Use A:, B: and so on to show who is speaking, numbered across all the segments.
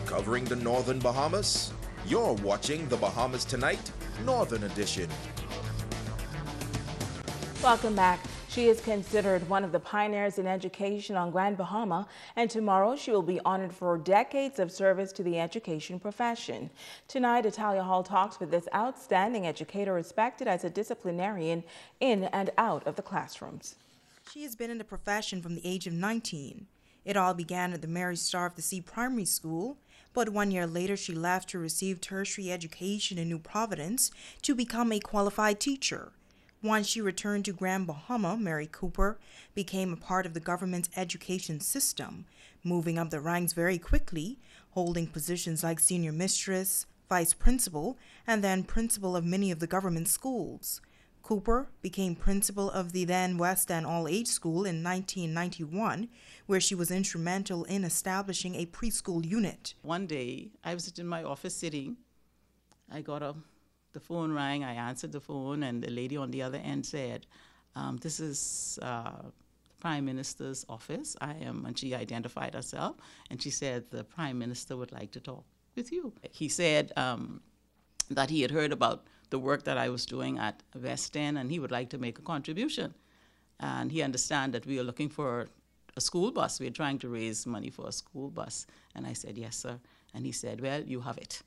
A: covering the Northern Bahamas. You're watching the Bahamas Tonight, Northern Edition.
B: Welcome back. She is considered one of the pioneers in education on Grand Bahama, and tomorrow she will be honored for decades of service to the education profession. Tonight, Italia Hall talks with this outstanding educator respected as a disciplinarian in and out of the classrooms.
C: She has been in the profession from the age of 19. It all began at the Mary Star of the Sea Primary School, but 1 year later she left to receive tertiary education in New Providence to become a qualified teacher. Once she returned to Grand Bahama, Mary Cooper became a part of the government's education system, moving up the ranks very quickly, holding positions like senior mistress, vice principal, and then principal of many of the government schools. Cooper became principal of the then West End All-Age School in 1991, where she was instrumental in establishing a preschool unit.
D: One day, I was in my office sitting. I got the phone rang, I answered the phone, and the lady on the other end said, this is Prime Minister's office. And she identified herself, and she said, the Prime Minister would like to talk with you. He said that he had heard about the work that I was doing at West End, and he would like to make a contribution. And he understand that we are looking for a school bus. We're trying to raise money for a school bus. And I said, yes, sir. And he said, well, you have it.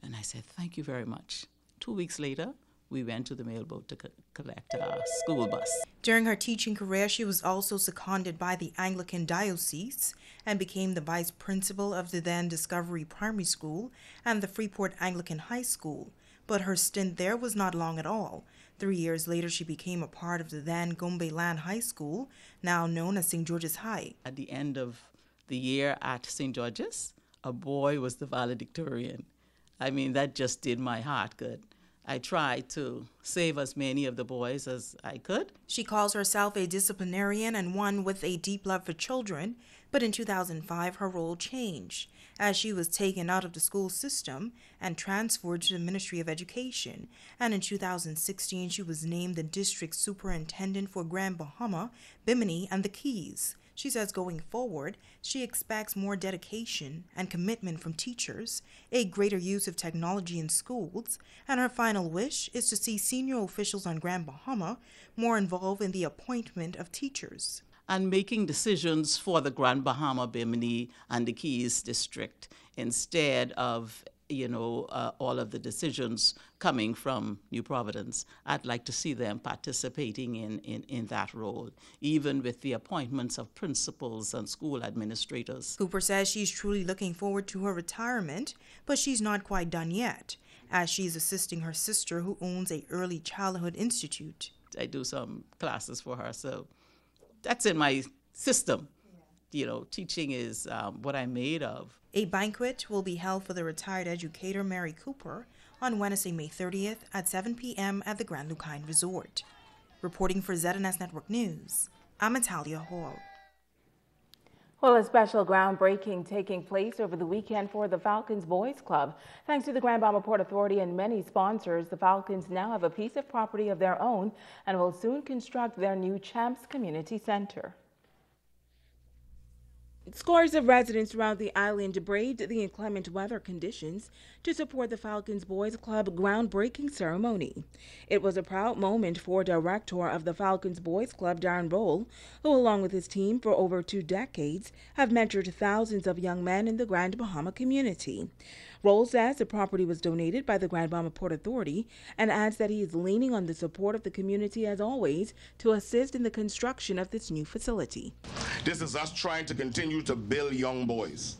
D: And I said, thank you very much. 2 weeks later, we went to the mailboat to collect our school bus.
C: During her teaching career, she was also seconded by the Anglican Diocese and became the vice principal of the then Discovery Primary School and the Freeport Anglican High School. But her stint there was not long at all. 3 years later, she became a part of the then Gombe Land High School, now known as St. George's High.
D: At the end of the year at St. George's, a boy was the valedictorian. I mean, that just did my heart good. I tried to save as many of the boys as I could.
C: She calls herself a disciplinarian and one with a deep love for children, but in 2005 her role changed as she was taken out of the school system and transferred to the Ministry of Education. And in 2016 she was named the district superintendent for Grand Bahama, Bimini, and the Keys. She says going forward, she expects more dedication and commitment from teachers, a greater use of technology in schools, and her final wish is to see senior officials on Grand Bahama more involved in the appointment of teachers.
D: And making decisions for the Grand Bahama, Bimini, and the Keys district instead of all of the decisions coming from New Providence. I'd like to see them participating in that role, even with the appointments of principals and school administrators.
C: Cooper says she's truly looking forward to her retirement, but she's not quite done yet, as she's assisting her sister who owns a early childhood institute.
D: I do some classes for her, so that's in my system. Teaching is what I'm made of.
C: A banquet will be held for the retired educator Mary Cooper on Wednesday, May 30th at 7 p.m. at the Grand Lucine Resort. Reporting for ZNS Network News, I'm Italia Hall.
B: Well, a special groundbreaking taking place over the weekend for the Falcons Boys Club. Thanks to the Grand Bahama Port Authority and many sponsors, the Falcons now have a piece of property of their own and will soon construct their new Champs Community Center. Scores of residents throughout the island braved the inclement weather conditions to support the Falcons Boys Club groundbreaking ceremony. It was a proud moment for director of the Falcons Boys Club, Darren Roll, who along with his team for over 2 decades have mentored thousands of young men in the Grand Bahama community. Roll says the property was donated by the Grand Bahama Port Authority and adds that he is leaning on the support of the community as always to assist in the construction of this new facility.
E: This is us trying to continue to build young boys.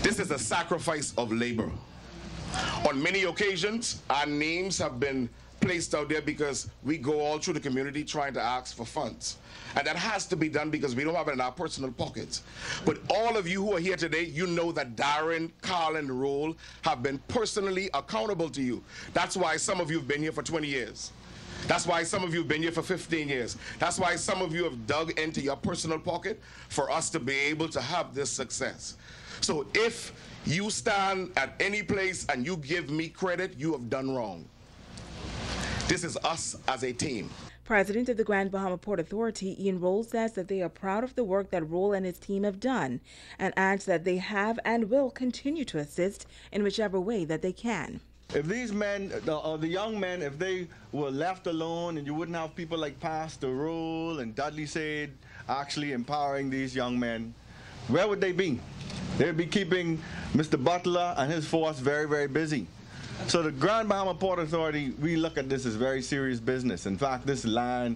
E: This is a sacrifice of labor. On many occasions, our names have been placed out there because we go all through the community trying to ask for funds. And that has to be done because we don't have it in our personal pockets. But all of you who are here today, you know that Darren, Carl, and Roll have been personally accountable to you. That's why some of you have been here for 20 years. That's why some of you have been here for 15 years. That's why some of you have dug into your personal pocket for us to be able to have this success. So if you stand at any place and you give me credit, you have done wrong. This is us as a team.
B: President of the Grand Bahama Port Authority, Ian Roll, says that they are proud of the work that Roll and his team have done and adds that they have and will continue to assist in whichever way that they can.
F: If these men, the young men, if they were left alone and you wouldn't have people like Pastor Roll and Dudley Said actually empowering these young men, where would they be? They'd be keeping Mr. Butler and his force very, very busy. So the Grand Bahama Port Authority, we look at this as very serious business. In fact, this land,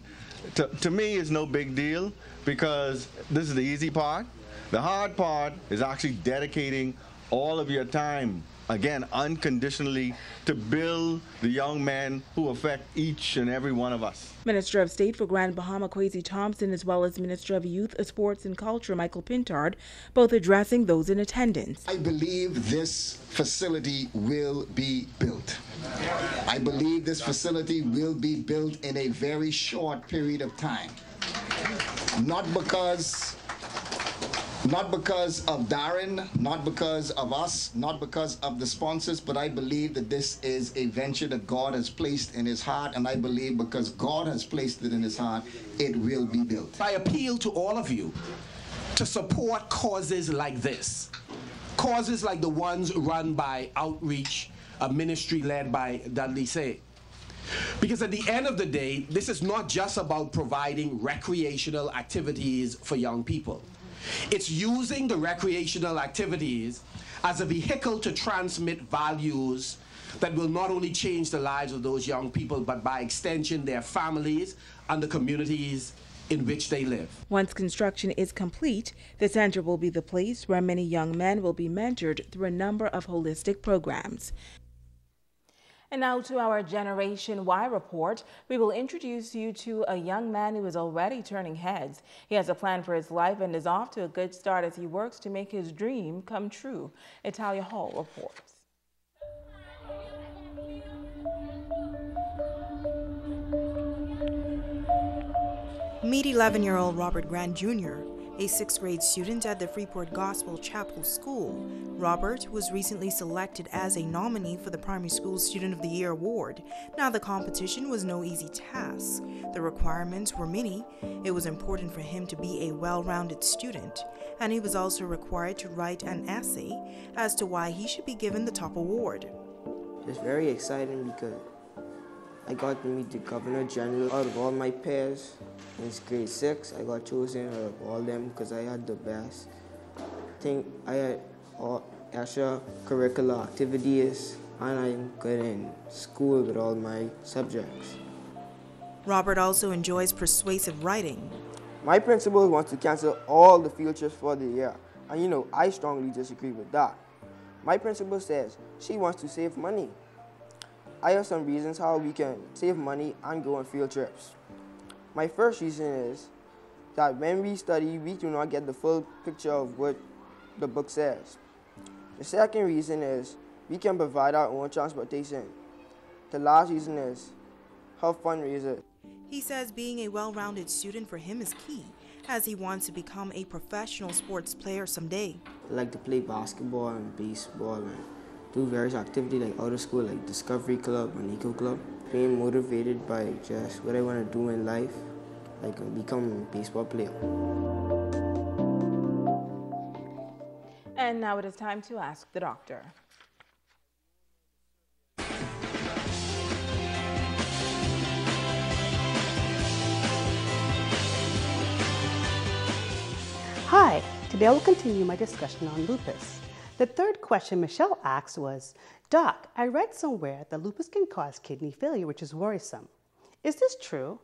F: to me, is no big deal because this is the easy part. The hard part is actually dedicating all of your time, again, unconditionally, to build the young men who affect each and every one of us.
B: Minister of State for Grand Bahama, Kwesi Thompson, as well as Minister of Youth, Sports and Culture, Michael Pintard, both addressing those in attendance.
G: I believe this facility will be built. I believe this facility will be built in a very short period of time. Not because of Darren, not because of us, not because of the sponsors, but I believe that this is a venture that God has placed in his heart, and I believe because God has placed it in his heart, it will be built.
H: I appeal to all of you to support causes like this, causes like the ones run by Outreach, a ministry led by Dudley Say. Because at the end of the day, this is not just about providing recreational activities for young people. It's using the recreational activities as a vehicle to transmit values that will not only change the lives of those young people, but by extension their families and the communities in which they live.
B: Once construction is complete, the center will be the place where many young men will be mentored through a number of holistic programs. And now to our Generation Y report. We will introduce you to a young man who is already turning heads. He has a plan for his life and is off to a good start as he works to make his dream come true. Italia Hall reports.
C: Meet 11-year-old Robert Grant Jr., a 6th grade student at the Freeport Gospel Chapel School. Robert was recently selected as a nominee for the Primary School Student of the Year award. Now, the competition was no easy task. The requirements were many. It was important for him to be a well-rounded student, and he was also required to write an essay as to why he should be given the top award.
I: It's very exciting because I got to meet the Governor General. Out of all my peers in grade 6, I got chosen out of all them because I had the best thing. I had all extracurricular activities, and I'm good in school with all my subjects.
C: Robert also enjoys persuasive writing.
I: My principal wants to cancel all the field trips for the year, and I strongly disagree with that. My principal says she wants to save money. I have some reasons how we can save money and go on field trips. My first reason is that when we study, we do not get the full picture of what the book says. The second reason is we can provide our own transportation. The last reason is help fundraisers.
C: He says being a well-rounded student for him is key, as he wants to become a professional sports player someday.
I: I like to play basketball and baseball and do various activities like out of school, like Discovery Club and Eco Club. Being motivated by just what I want to do in life, like become a baseball player.
B: And now it is time to ask the doctor.
J: Hi, today I will continue my discussion on lupus. The third question Michelle asked was, Doc, I read somewhere that lupus can cause kidney failure, which is worrisome. Is this true?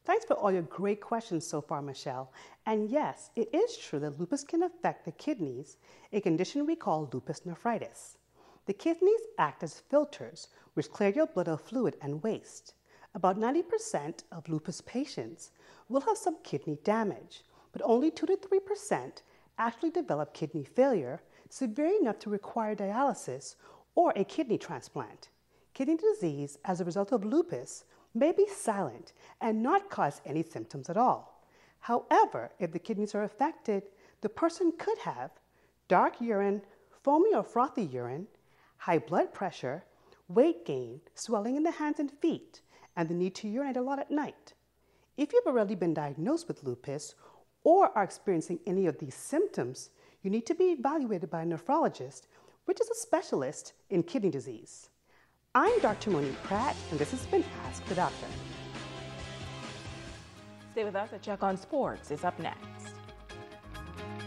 J: Thanks for all your great questions so far, Michelle. And yes, it is true that lupus can affect the kidneys, a condition we call lupus nephritis. The kidneys act as filters, which clear your blood of fluid and waste. About 90% of lupus patients will have some kidney damage, but only 2 to 3% actually develop kidney failure, severe enough to require dialysis or a kidney transplant. Kidney disease as a result of lupus may be silent and not cause any symptoms at all. However, if the kidneys are affected, the person could have dark urine, foamy or frothy urine, high blood pressure, weight gain, swelling in the hands and feet, and the need to urinate a lot at night. If you've already been diagnosed with lupus or are experiencing any of these symptoms, you need to be evaluated by a nephrologist, which is a specialist in kidney disease. I'm Dr. Monique Pratt, and this has been Ask the Doctor.
B: Stay with us. A check on sports is up next.